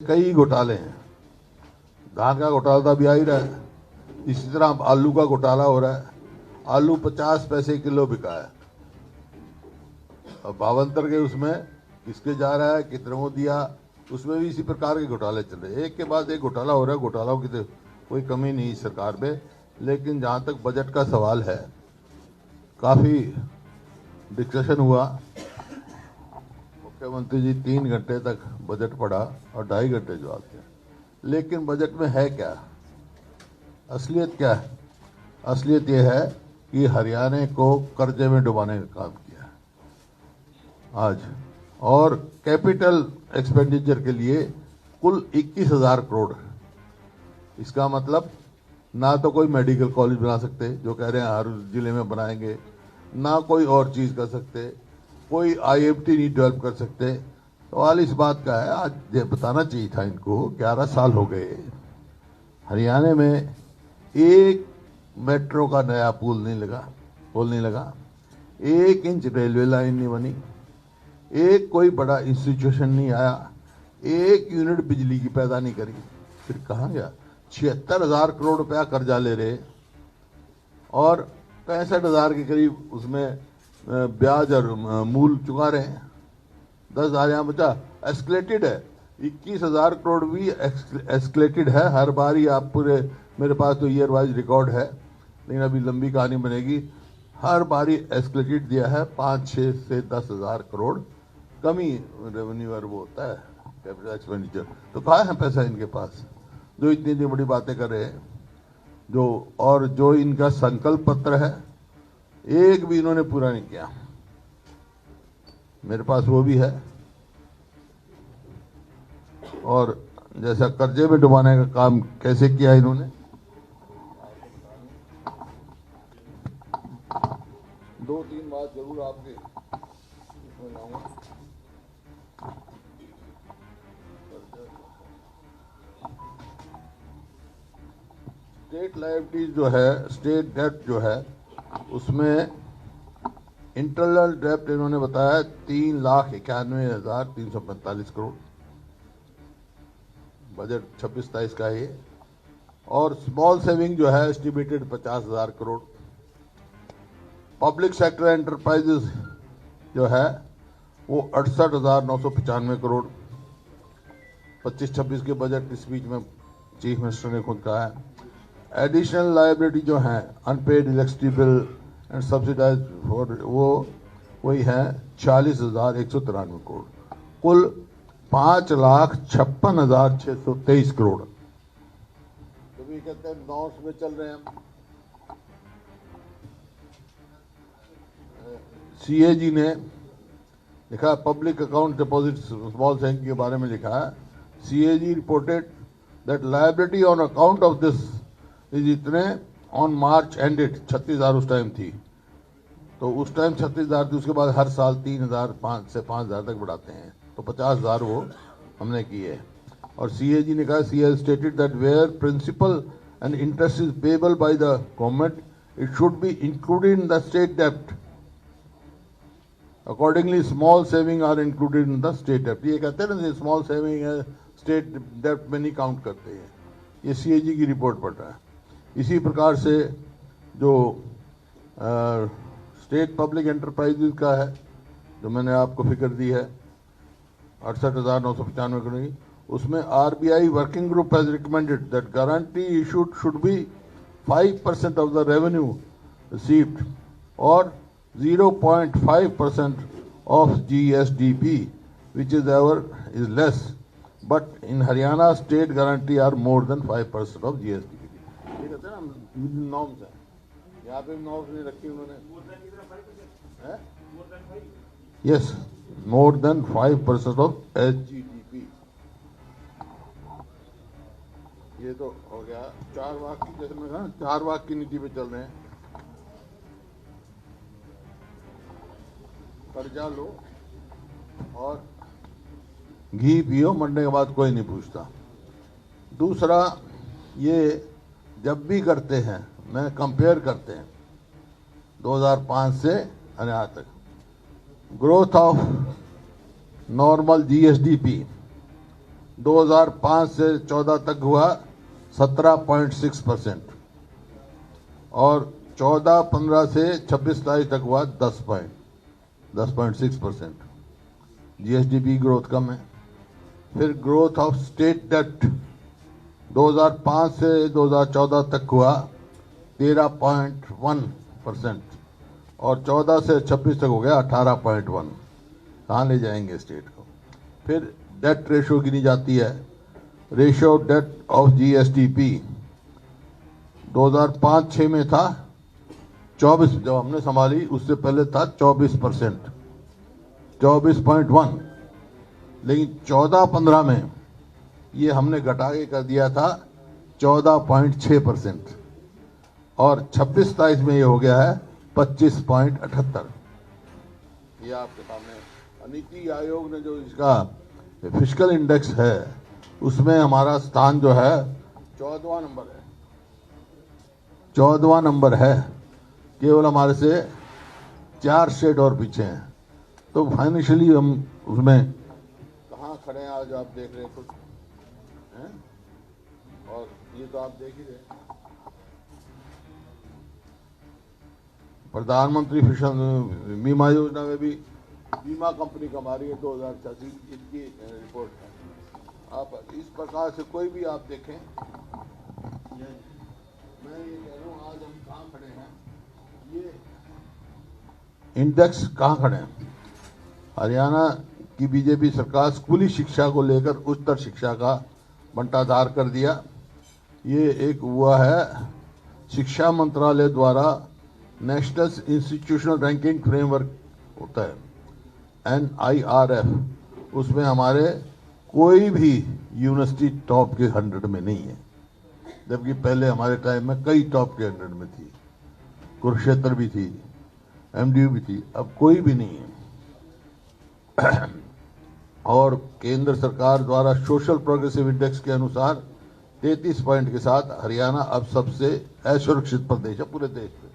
कई घोटाले हैं। धान का घोटाला तो अभी आ ही रहा है, इसी तरह आलू का घोटाला हो रहा है। आलू 50 पैसे किलो बिका है। अब भावंतर के उसमें किसके जा रहा है, कितने को दिया, उसमें भी इसी प्रकार के घोटाले चल रहे हैं। एक के बाद एक घोटाला हो रहा है। घोटालों की तो कोई कमी नहीं सरकार में, लेकिन जहाँ तक बजट का सवाल है, काफ़ी डिस्कशन हुआ। मुख्यमंत्री जी 3 घंटे तक बजट पढ़ा और 2.5 घंटे जवाब दिया। लेकिन बजट में है क्या, असलियत क्या है? असलियत यह है कि हरियाणा को कर्जे में डुबाने का काम किया है आज, और कैपिटल एक्सपेंडिचर के लिए कुल 21,000 करोड़। इसका मतलब ना तो कोई मेडिकल कॉलेज बना सकते, जो कह रहे हैं हर जिले में बनाएंगे, ना कोई और चीज़ कर सकते, कोई आईएमटी नहीं डेवलप कर सकते। सवाल इस बात का है, आज ये बताना चाहिए था इनको, 11 साल हो गए हरियाणा में एक मेट्रो का नया पुल नहीं लगा, 1 इंच रेलवे लाइन नहीं बनी, एक कोई बड़ा इंस्टीट्यूशन नहीं आया, 1 यूनिट बिजली की पैदा नहीं करी। फिर कहाँ गया? 76,000 करोड़ रुपया कर्जा ले रहे और 65,000 के करीब उसमें ब्याज और मूल चुका रहे हैं। 10,000 यहाँ बचा, एस्केलेटेड है। 21,000 करोड़ भी एस्केलेटेड है हर बार ही। आप पूरे, मेरे पास तो ईयर वाइज रिकॉर्ड है, लेकिन अभी लंबी कहानी बनेगी। हर बारी एस्केलेटेड दिया है, 5-6 से 10,000 करोड़ कमी रेवेन्यू और वो होता है कैपिटल एक्सपेंडिचर। तो कहाँ है पैसा इनके पास, जो इतनी बड़ी बातें कर रहे हैं? जो इनका संकल्प पत्र है, एक भी इन्होंने पूरा नहीं किया। मेरे पास वो भी है। और जैसा कर्जे में डुबाने का काम कैसे किया इन्होंने, 2-3 बात जरूर आपके इसमें लाऊंगा। स्टेट लायबिलिटीज जो है, स्टेट डेब्ट जो है, उसमें इंटरनल डेब्ट इन्होंने बताया 3,91,345 करोड़। बजट 26-27 का है ये। और स्मॉल सेविंग जो है estimated 50,000 crore. Public sector enterprises जो है वो 68,995 करोड़। 25-26 के बजट स्पीच में चीफ मिनिस्टर ने खुद कहा है। एडिशनल लायबिलिटी जो है, unpaid electricity bill and subsidise for, वो वही है 40,193 करोड़। कुल 5,56,623 करोड़। तो भी कहते हैं नॉर्थ में चल रहे हैं हम। सीएजी ने लिखा, public account deposit small saving के बारे में लिखा है। CAG reported that liability on account of this is इतने ऑन मार्च एंडेड। 36,000 उस टाइम थी, तो उस टाइम 36,000 थी। उसके बाद हर साल 3,000 से 5,000 तक बढ़ाते हैं, तो 50,000 वो हमने किए। और सीएजी ने कहा, सी has stated that where principal and interest is payable by the government, it should be included in the state dept. Accordingly small saving are included in the state डेप्ट। ये कहते हैं ना, स्मॉल सेविंग है state डेप्ट में नहीं count करते हैं। ये सीएजी की रिपोर्ट पढ़ रहा है। इसी प्रकार से जो स्टेट पब्लिक एंटरप्राइजेज का है, जो मैंने आपको फिगर दी है 68,995 करोड़, उसमें RBI working group has recommended that guarantee issued should be 5% of the revenue received और 0.5% of GSDP, which is less, but in Haryana state guarantee are more than 5% of GSDP. ये कहते हैं ना नॉर्म्स है, यहाँ पे नॉर्म्स नहीं रखी उन्होंने। Yes, more than 5% of HGDP. ये तो हो गया 4 वाक की, जैसे मैं कहा 4 वाक की नीति पे चल रहे हैं। कर्जा लो और घी पियो, मरने के बाद कोई नहीं पूछता। दूसरा, ये जब भी करते हैं, मैं कंपेयर करते हैं 2005 से आज तक, ग्रोथ ऑफ नॉर्मल जीएसडीपी 2005 से 14 तक हुआ 17.6% और 14-15 से 26-27 तक हुआ 10.6%। जीएसडीपी ग्रोथ कम है। फिर ग्रोथ ऑफ स्टेट डेट 2005 से 2014 तक हुआ 13.1% और 14 से 26 तक हो गया 18.1। कहाँ ले जाएंगे स्टेट को। फिर डेट रेशो गिनी जाती है। रेशो डेट ऑफ जीएसडीपी 2005-06 में था 24, जब हमने संभाली उससे पहले था 24%, 24.1। लेकिन 14-15 में ये हमने घटा के कर दिया था 14.6% और 26-27 में ये हो गया है 25.78। ये आपके सामने नीति आयोग ने जो इसका फिस्कल इंडेक्स है उसमें हमारा स्थान जो है 14वां नंबर है। 14वां नंबर है, केवल हमारे से 4 स्टेट और पीछे हैं। तो फाइनेंशियली हम उसमें कहाँ खड़े हैं आज आप देख रहे हैं कुछ हैं? और ये तो आप देख ही रहे। प्रधानमंत्री फसल बीमा योजना में भी बीमा कंपनी कमा रही है 2086 इनकी रिपोर्ट है। आप इस प्रकार से कोई भी आप देखें, मैं ये कह रहा हूँ आज हम कहाँ खड़े हैं, ये इंडेक्स कहाँ खड़े हैं। हरियाणा की बीजेपी सरकार स्कूली शिक्षा को लेकर उच्चतर शिक्षा का बंटाधार कर दिया। ये एक हुआ है शिक्षा मंत्रालय द्वारा नेशनल इंस्टीट्यूशनल रैंकिंग फ्रेमवर्क होता है NIRF। उसमें हमारे कोई भी यूनिवर्सिटी टॉप के 100 में नहीं है, जबकि पहले हमारे टाइम में कई टॉप के 100 में थी। कुरुक्षेत्र भी थी, MDU भी थी, अब कोई भी नहीं है। और केंद्र सरकार द्वारा सोशल प्रोग्रेसिव इंडेक्स के अनुसार 33 पॉइंट के साथ हरियाणा अब सबसे असुरक्षित प्रदेश है पूरे देश में।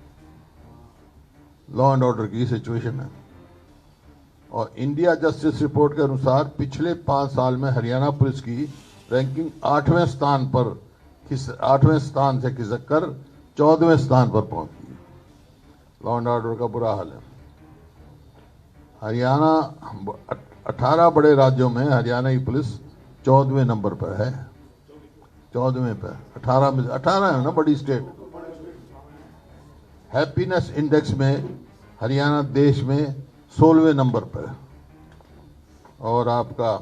लॉ एंड ऑर्डर की सिचुएशन है। और इंडिया जस्टिस रिपोर्ट के अनुसार पिछले 5 साल में हरियाणा पुलिस की रैंकिंग 8वें स्थान से खिसक कर 14वें स्थान पर पहुंच गई। लॉ एंड ऑर्डर का बुरा हाल है। हरियाणा 18 बड़े राज्यों में हरियाणा की पुलिस 14वें नंबर पर है। 14वें पर 18 है ना बड़ी स्टेट। हैप्पीनेस इंडेक्स में हरियाणा देश में 16वें नंबर पर। और आपका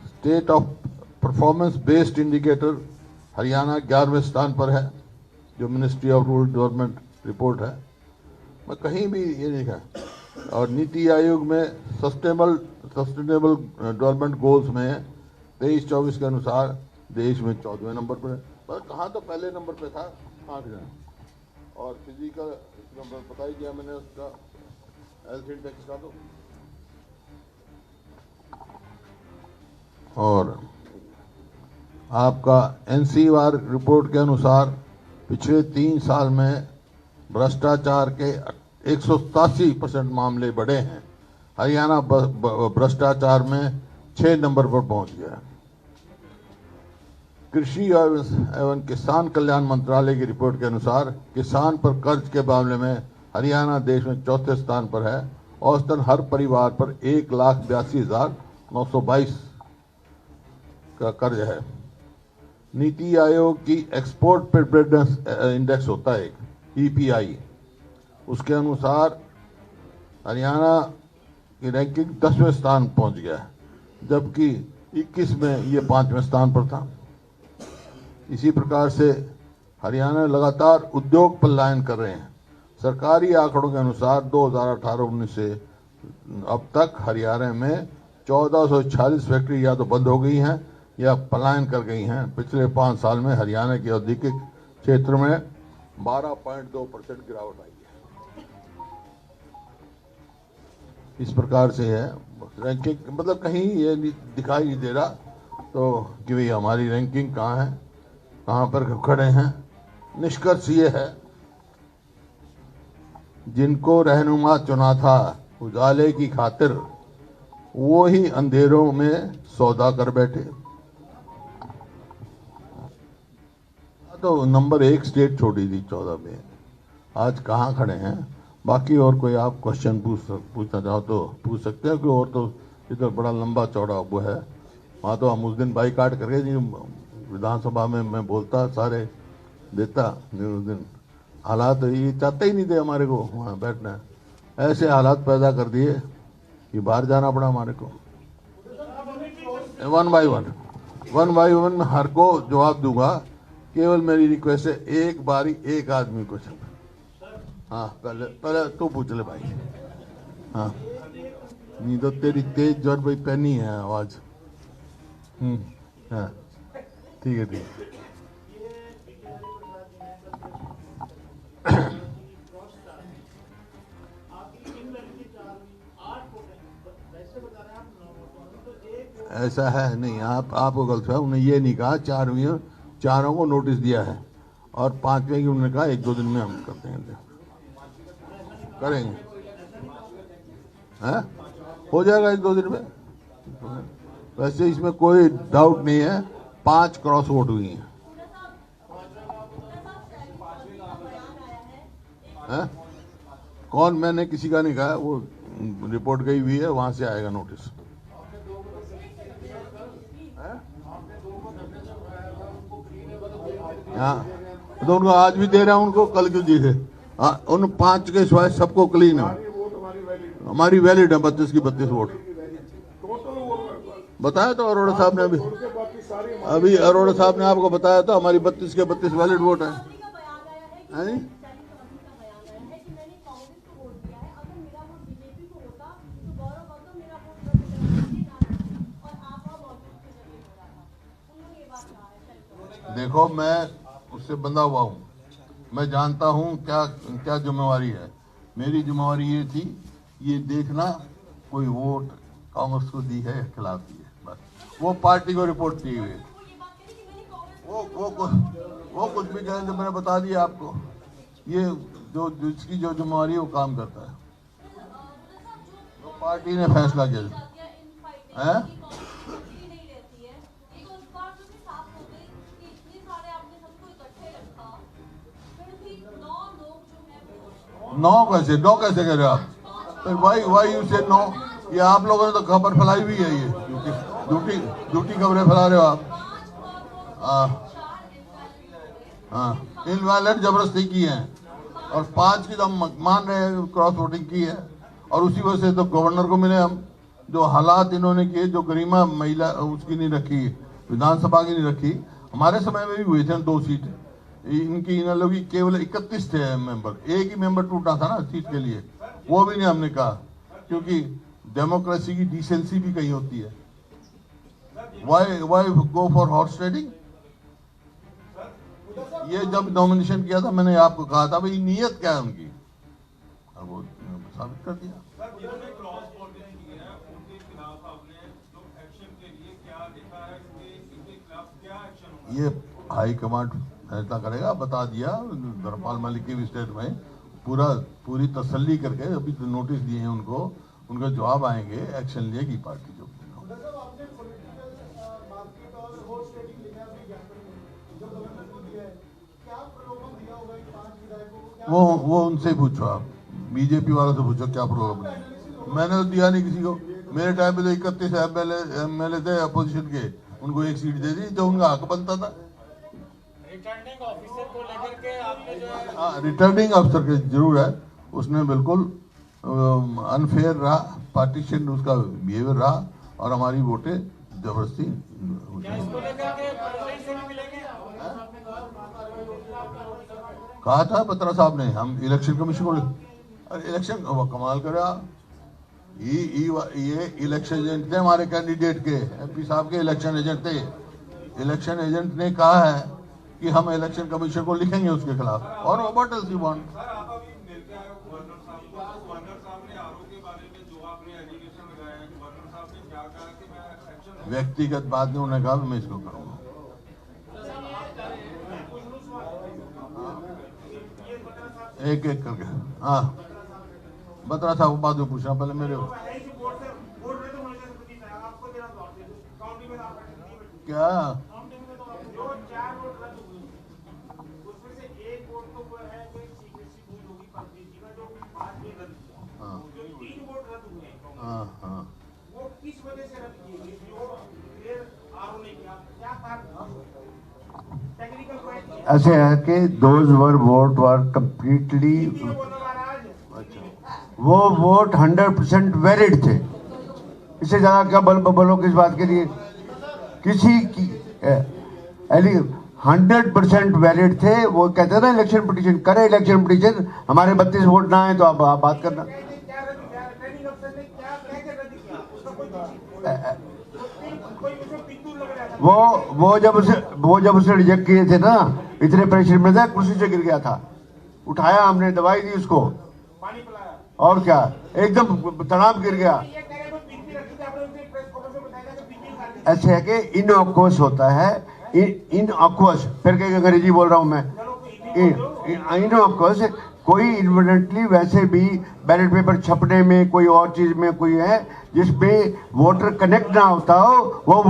state of performance based indicator Haryana 11वें स्थान पर है, जो ministry of rural development report है। मैं कहीं भी ये नहीं है। और नीति आयोग में सस्टेनेबल डेवलपमेंट गोल्स में 23-24 के अनुसार देश में 14वें नंबर पर है। पर कहाँ तो पहले नंबर पे था, कहाँ गया। और फिजिकल नंबर बता ही दिया मैंने उसका हेल्थ इंडेक्स का। तो और आपका NCR रिपोर्ट के अनुसार पिछले 3 साल में भ्रष्टाचार के 187% मामले बढ़े हैं। हरियाणा भ्रष्टाचार में 6 नंबर पर पहुंच गया। कृषि एवं किसान कल्याण मंत्रालय की रिपोर्ट के अनुसार किसान पर कर्ज के मामले में हरियाणा देश में 4थे स्थान पर है। औसतन हर परिवार पर 1,82,922 का कर्ज है। नीति आयोग की एक्सपोर्ट प्रिपेयर्डनेस इंडेक्स होता है एक EPI, उसके अनुसार हरियाणा की रैंकिंग 10वें स्थान पहुंच गया है, जबकि 21 में ये 5वें स्थान पर था। इसी प्रकार से हरियाणा लगातार उद्योग पलायन कर रहे हैं। सरकारी आंकड़ों के अनुसार 2018-19 से अब तक हरियाणा में 1446 फैक्ट्री या तो बंद हो गई हैं या पलायन कर गई हैं। पिछले 5 साल में हरियाणा के औद्योगिक क्षेत्र में 12.2% गिरावट आई है। इस प्रकार से है रैंकिंग, मतलब कहीं ये दिखाई नहीं दे रहा तो कि भाई हमारी रैंकिंग कहाँ है, कहाँ पर खड़े हैं। निष्कर्ष ये है, जिनको रहनुमा चुना था उजाले की खातिर, वो ही अंधेरों में सौदा कर बैठे। तो नंबर 1 स्टेट छोड़ी थी 14 में, आज कहाँ खड़े हैं। बाकी और कोई आप क्वेश्चन पूछना चाहो तो पूछ सकते हैं, कोई और तो इधर बड़ा लंबा चौड़ा वो है, वहाँ तो हम उस दिन बाईकाट करके जी विधानसभा में मैं बोलता सारे देता, उस दिन हालात तो ये चाहते ही नहीं थे हमारे को वहाँ बैठना, ऐसे हालात पैदा कर दिए कि बाहर जाना पड़ा हमारे को। वन बाई वन मैं हर को जवाब दूंगा, केवल मेरी रिक्वेस्ट है एक बारी एक आदमी को सब। हाँ पहले तू पूछ ले भाई। हाँ नहीं तो तेरी तेज जोर भाई पहनी है आवाज। हाँ ठीक है ठीक है। ऐसा है नहीं, आपको गलत है। उन्हें ये नहीं कहा चारों को नोटिस दिया है, और 5वें की उन्होंने कहा 1-2 दिन में हम करते हैं, करेंगे। हैं हो जाएगा 1-2 दिन में। वैसे इसमें कोई डाउट नहीं है, 5 क्रॉस वोट हुई हैं। है? कौन? मैंने किसी का नहीं कहा, वो रिपोर्ट गई हुई है, वहां से आएगा नोटिस। हाँ तो उनको आज भी दे रहा हूं, उनको कल क्यों दिए? उन 5 के सिवाय सबको क्लीन है, हमारी वैलिड है 32 की 32 वोट। बताया तो अरोड़ा साहब ने अभी अरोड़ा साहब ने आपको बताया था, हमारी 32 के 32 वैलिड वोट है। देखो मैं उससे बंधा हुआ हूँ, मैं जानता हूँ क्या क्या जिम्मेवारी है। मेरी जिम्मेवारी ये थी, ये देखना कोई वोट कांग्रेस को दी है या खिलाफ दी है, बस वो पार्टी को रिपोर्ट की हुई। वो कुछ भी कहें तो मैंने बता दिया आपको, ये जो जिसकी जो जिम्मेवारी है वो काम करता है, तो पार्टी ने फैसला किया है। नौ कैसे कह रहे हो आप? वाई यू से 9? ये आप लोगों ने तो खबर फैलाई हुई है, ये झूठी खबरें फैला रहे हो आप। हाँ इनवैलिड जबरदस्ती की है, और 5 की तो हम मान रहे हैं क्रॉस वोटिंग की है, और उसी वजह से तो गवर्नर को मिले हम। जो हालात इन्होंने किए, जो गरिमा महिला उसकी नहीं रखी, विधानसभा की नहीं रखी, हमारे समय में भी हुए थे 2 सीट इनकी, इन लोगों की केवल 31 थे मेंबर, एक ही मेंबर टूटा था ना सीट के लिए, वो भी नहीं हमने कहा, क्योंकि डेमोक्रेसी की डिसेंसी भी कहीं होती है। Why go for horse trading? ये जब नॉमिनेशन किया था मैंने आपको कहा था भाई नियत क्या है उनकी, और वो साबित कर दिया। ये हाई कमांड फैसला करेगा, बता दिया धर्मपाल मलिक के भी स्टेट में पूरी तसल्ली करके, अभी तो नोटिस दिए हैं उनको, उनका जवाब आएंगे, एक्शन लेगी पार्टी जो। वो उनसे पूछो, आप बीजेपी वालों से पूछो क्या प्रॉब्लम है। मैंने तो दिया नहीं किसी को, मेरे टाइम पे तो 31 एमएलए थे अपोजिशन के, उनको 1 सीट दे दी जो उनका हक बनता था। रिटर्निंग ऑफिसर को लेकर के आपने जो है, हाँ रिटर्निंग ऑफिसर के जरूर है, उसने बिल्कुल अनफेयर रहा, पार्टीशन उसका बिहेवियर रहा, और हमारी वोटें जबरदस्ती। कहा था बत्रा साहब ने, हम इलेक्शन कमीशन को, इलेक्शन कमाल करा, ये इलेक्शन एजेंट थे हमारे कैंडिडेट के, एमपी साहब के इलेक्शन एजेंट थे। इलेक्शन एजेंट ने कहा है कि हम इलेक्शन कमीशन को लिखेंगे उसके खिलाफ, और व्हाट एल्स यू वांट। व्यक्तिगत बात नहीं, उन्होंने कहा मैं इसको करूंगा। एक एक करके। हाँ बता था, वो बाद में पूछना, पहले मेरे क्या हाँ हाँ वो किस वजह से रद्द की गई? जो फिर आरोप ने किया, क्या कारण? टेक्निकल पॉइंट ऐसे है कि those were vote were completely, बोलो महाराज। अच्छा वो वोट 100% वैलिड थे। इससे ज्यादा क्या बोलो किस बात के लिए? किसी की 100% वैलिड थे। वो कहते हैं ना इलेक्शन पिटीशन करे, इलेक्शन पिटीशन हमारे 32 वोट ना आए तो आप बात करना। क्या रद्द किया? रिटर्निंग अफसर ने क्या कह के रद्द किया? उसका कोई मुझे पितूल लग रहा था। वो जब उसे रिजेक्ट किए थे ना, इतने परेशान में था, कुर्सी से गिर गया था। उठाया हमने, दवाई दी उसको, पानी पिलाया। और क्या, एकदम तनाव गिर गया। ये कह रहे हैं पितूल रखी थी, आपने उनसे प्रेस कॉन्फ्रेंस में बताया था कि पितूल कर दी। ऐसे है कि इनऑक्वस होता है, इनऑक्वस, फिर कहीं अंग्रेजी बोल रहा हूं मैं। इनऑक्वस कोई इन्वॉल्वेंटली वैसे भी बैलेट पेपर छपने में, कोई और चीज में कोई है जिसमें वोटर कनेक्ट ना होता हो, वो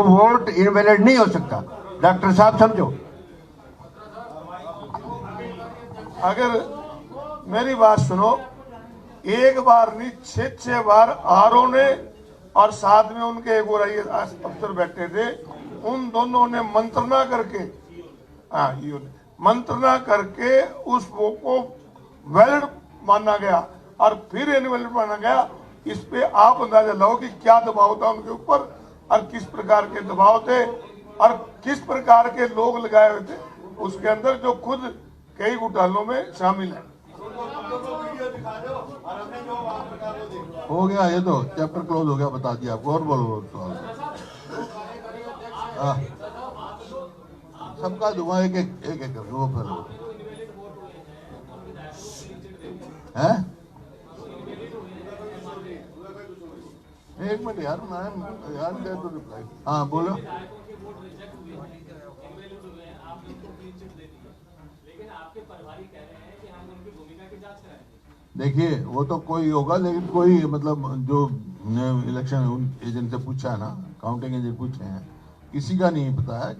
वोट इनवैलिड नहीं हो सकता। डॉक्टर साहब समझो। अगर मेरी बात सुनो, एक बार नहीं 6 बार आरओ ने और साथ में उनके एक और अफसर बैठे थे, उन दोनों ने मंत्रणा करके, मंत्रणा करके उस वो को वैलिड माना गया और फिर इनवैलिड माना गया। इस पे आप अंदाजा लगाओ कि क्या दबाव था उनके ऊपर और किस प्रकार के दबाव थे और किस प्रकार के लोग लगाए हुए थे उसके अंदर, जो खुद कई घोटालों में शामिल है। हो गया, ये तो चैप्टर क्लोज हो गया, बता दिया आपको। और बोलो सवाल। हाँ, सबका दूंगा एक एक करके, वो फिर हैं? एक मिनट यार, मैं यार दे तो रिप्लाई। हाँ बोलो। देखिए वो तो कोई होगा, लेकिन कोई मतलब जो इलेक्शन एजेंट से पूछा है ना, काउंटिंग एजेंट पूछे हैं, किसी का नहीं पता है।